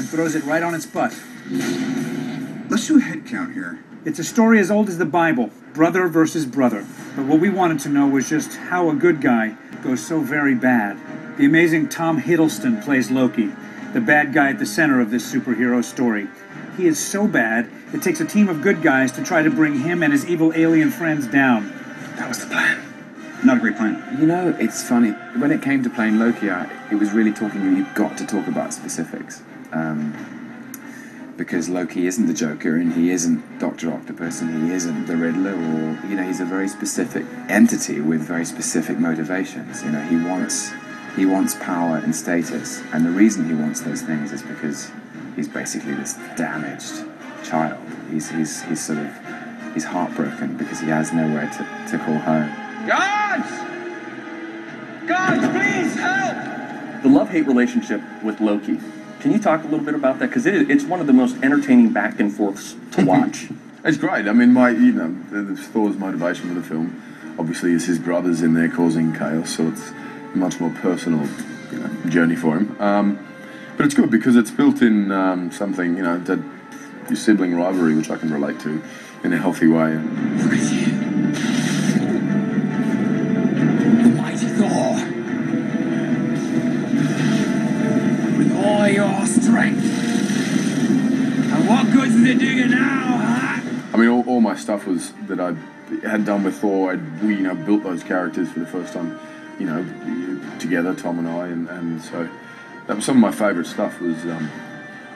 and throws it right on its butt. Let's do a head count here. It's a story as old as the Bible, brother versus brother. But what we wanted to know was just how a good guy goes so very bad. The amazing Tom Hiddleston plays Loki, the bad guy at the center of this superhero story. He is so bad, it takes a team of good guys to try to bring him and his evil alien friends down. That was the plan. Not a great plan. You know, it's funny. When it came to playing Loki, it was really you've got to talk about specifics. Because Loki isn't the Joker, and he isn't Dr. Octopus, and he isn't the Riddler, or, he's a very specific entity with very specific motivations. He wants power and status, and the reason he wants those things is because he's basically this damaged child. He's heartbroken because he has nowhere to call home. Guards! Guards, please help! The love-hate relationship with Loki. Can you talk a little bit about that? Because it's one of the most entertaining back and forths to watch. It's great. I mean, Thor's motivation for the film, obviously, is his brothers in there causing chaos, so it's a much more personal, journey for him. But it's good because it's built in something, that your sibling rivalry, which I can relate to in a healthy way. Mighty Thor! With all your strength! And what good's it doing you now, huh? I mean, all my stuff was that I had done with Thor. We built those characters for the first time, together, Tom and I, and so that was some of my favourite stuff was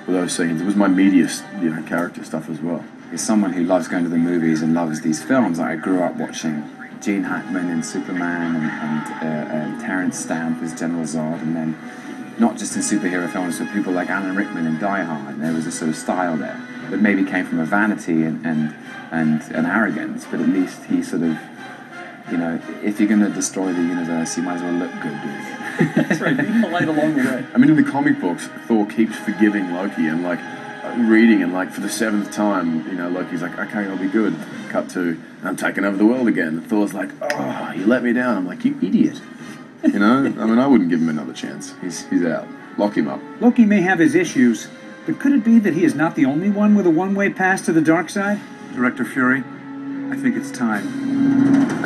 those scenes. It was my meatiest, character stuff as well. As someone who loves going to the movies and loves these films, I grew up watching Gene Hackman in Superman and Terrence Stamp as General Zod, and then not just in superhero films, but people like Alan Rickman in Die Hard. And there was a sort of style there that maybe came from a vanity and an arrogance, but at least he sort of, if you're going to destroy the universe, you might as well look good doing it. That's right, be polite along the way. I mean, in the comic books, Thor keeps forgiving Loki, and reading, and for the 7th time, Loki's like, okay, I'll be good. Cut to, I'm taking over the world again. And Thor's like, oh, you let me down. I'm like, you idiot. I mean, I wouldn't give him another chance. He's out. Lock him up. Loki may have his issues, but could it be that he is not the only one with a one-way pass to the dark side? Director Fury, I think it's time.